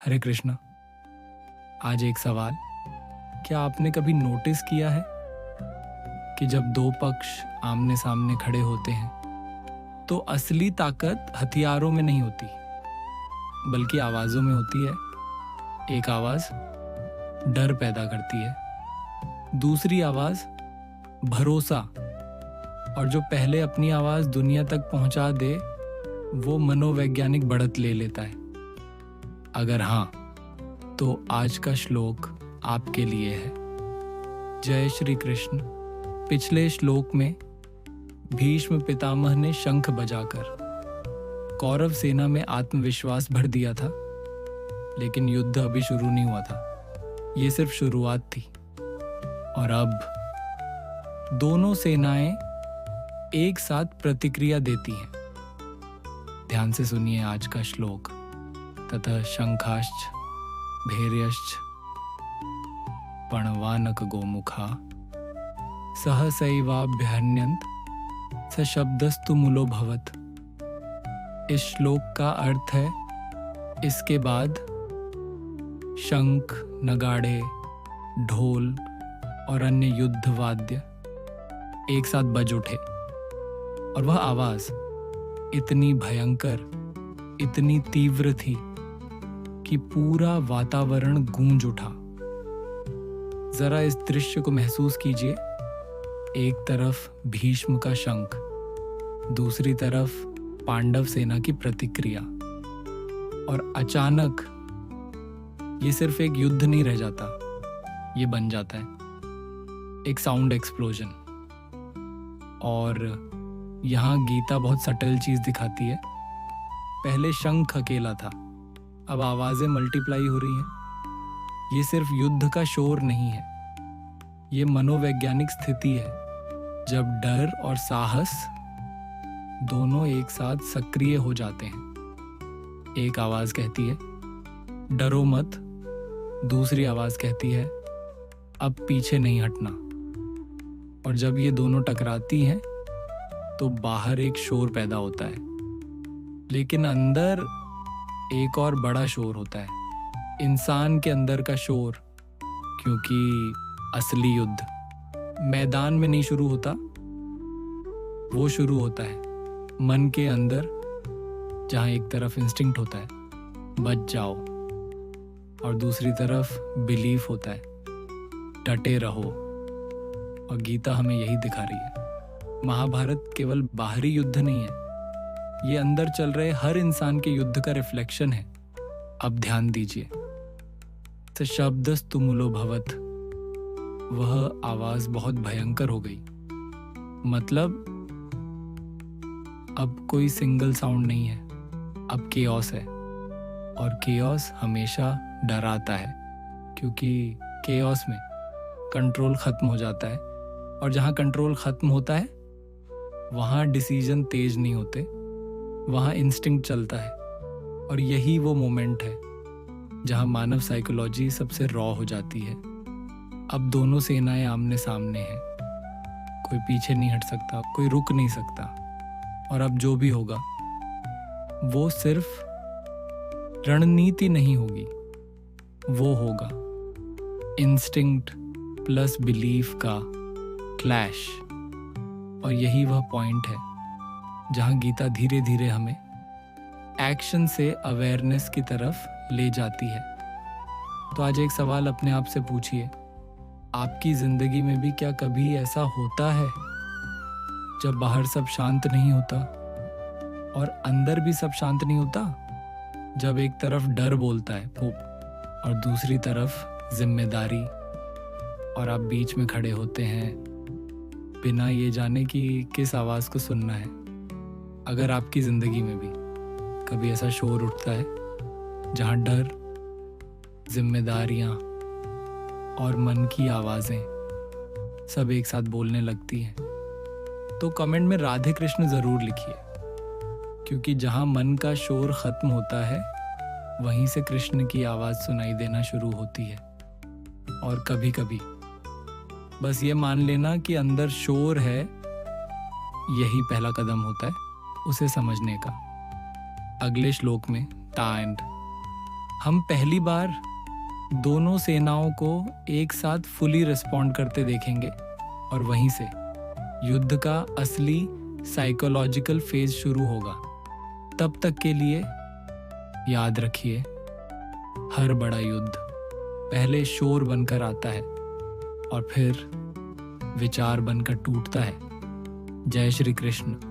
हरे कृष्णा। आज एक सवाल, क्या आपने कभी नोटिस किया है कि जब दो पक्ष आमने सामने खड़े होते हैं तो असली ताकत हथियारों में नहीं होती बल्कि आवाजों में होती है। एक आवाज डर पैदा करती है, दूसरी आवाज भरोसा, और जो पहले अपनी आवाज दुनिया तक पहुंचा दे वो मनोवैज्ञानिक बढ़त ले लेता है। अगर हाँ, तो आज का श्लोक आपके लिए है। जय श्री कृष्ण। पिछले श्लोक में भीष्म पितामह ने शंख बजाकर कौरव सेना में आत्मविश्वास भर दिया था, लेकिन युद्ध अभी शुरू नहीं हुआ था, ये सिर्फ शुरुआत थी। और अब दोनों सेनाएं एक साथ प्रतिक्रिया देती हैं। ध्यान से सुनिए आज का श्लोक। ततः शंखाश्च भैर्यश्च पणवानक गोमुखा सहसैवाभ्यहन्यन्त स शब्दस्तु मूलो भवत। इस श्लोक का अर्थ है, इसके बाद शंख, नगाड़े, ढोल और अन्य युद्ध वाद्य एक साथ बज उठे और वह आवाज इतनी भयंकर, इतनी तीव्र थी कि पूरा वातावरण गूंज उठा। जरा इस दृश्य को महसूस कीजिए। एक तरफ भीष्म का शंख, दूसरी तरफ पांडव सेना की प्रतिक्रिया, और अचानक ये सिर्फ एक युद्ध नहीं रह जाता, ये बन जाता है एक साउंड एक्सप्लोजन। और यहाँ गीता बहुत सटल चीज दिखाती है। पहले शंख अकेला था, अब आवाजें मल्टीप्लाई हो रही हैं। ये सिर्फ युद्ध का शोर नहीं है, ये मनोवैज्ञानिक स्थिति है जब डर और साहस दोनों एक साथ सक्रिय हो जाते हैं। एक आवाज कहती है डरो मत, दूसरी आवाज कहती है अब पीछे नहीं हटना। और जब ये दोनों टकराती हैं तो बाहर एक शोर पैदा होता है, लेकिन अंदर एक और बड़ा शोर होता है, इंसान के अंदर का शोर। क्योंकि असली युद्ध मैदान में नहीं शुरू होता, वो शुरू होता है मन के अंदर, जहां एक तरफ इंस्टिंक्ट होता है बच जाओ और दूसरी तरफ बिलीफ होता है डटे रहो। और गीता हमें यही दिखा रही है। महाभारत केवल बाहरी युद्ध नहीं है, ये अंदर चल रहे हर इंसान के युद्ध का रिफ्लेक्शन है। अब ध्यान दीजिए। स शब्दस्तु मूलो भवत, वह आवाज बहुत भयंकर हो गई। मतलब अब कोई सिंगल साउंड नहीं है, अब केओस है। और केओस हमेशा डराता है, क्योंकि केओस में कंट्रोल खत्म हो जाता है, और जहां कंट्रोल खत्म होता है वहां डिसीजन तेज नहीं होते, वहां इंस्टिंक्ट चलता है। और यही वो मोमेंट है जहां मानव साइकोलॉजी सबसे रॉ हो जाती है। अब दोनों सेनाएं आमने सामने हैं, कोई पीछे नहीं हट सकता, कोई रुक नहीं सकता। और अब जो भी होगा वो सिर्फ रणनीति नहीं होगी, वो होगा इंस्टिंक्ट प्लस बिलीफ का क्लैश। और यही वह पॉइंट है जहां गीता धीरे धीरे हमें एक्शन से अवेयरनेस की तरफ ले जाती है। तो आज एक सवाल अपने आप से पूछिए, आपकी जिंदगी में भी क्या कभी ऐसा होता है जब बाहर सब शांत नहीं होता और अंदर भी सब शांत नहीं होता? जब एक तरफ डर बोलता है पोप और दूसरी तरफ जिम्मेदारी, और आप बीच में खड़े होते हैं बिना ये जाने कि किस आवाज को सुनना है। अगर आपकी जिंदगी में भी कभी ऐसा शोर उठता है जहां डर, जिम्मेदारियां और मन की आवाजें सब एक साथ बोलने लगती हैं, तो कमेंट में राधे कृष्ण जरूर लिखिए। क्योंकि जहां मन का शोर खत्म होता है वहीं से कृष्ण की आवाज सुनाई देना शुरू होती है। और कभी कभी बस ये मान लेना कि अंदर शोर है, यही पहला कदम होता है उसे समझने का। अगले श्लोक में ता एंड हम पहली बार दोनों सेनाओं को एक साथ फुली रिस्पॉन्ड करते देखेंगे और वहीं से युद्ध का असली साइकोलॉजिकल फेज शुरू होगा। तब तक के लिए याद रखिए, हर बड़ा युद्ध पहले शोर बनकर आता है और फिर विचार बनकर टूटता है। जय श्री कृष्ण।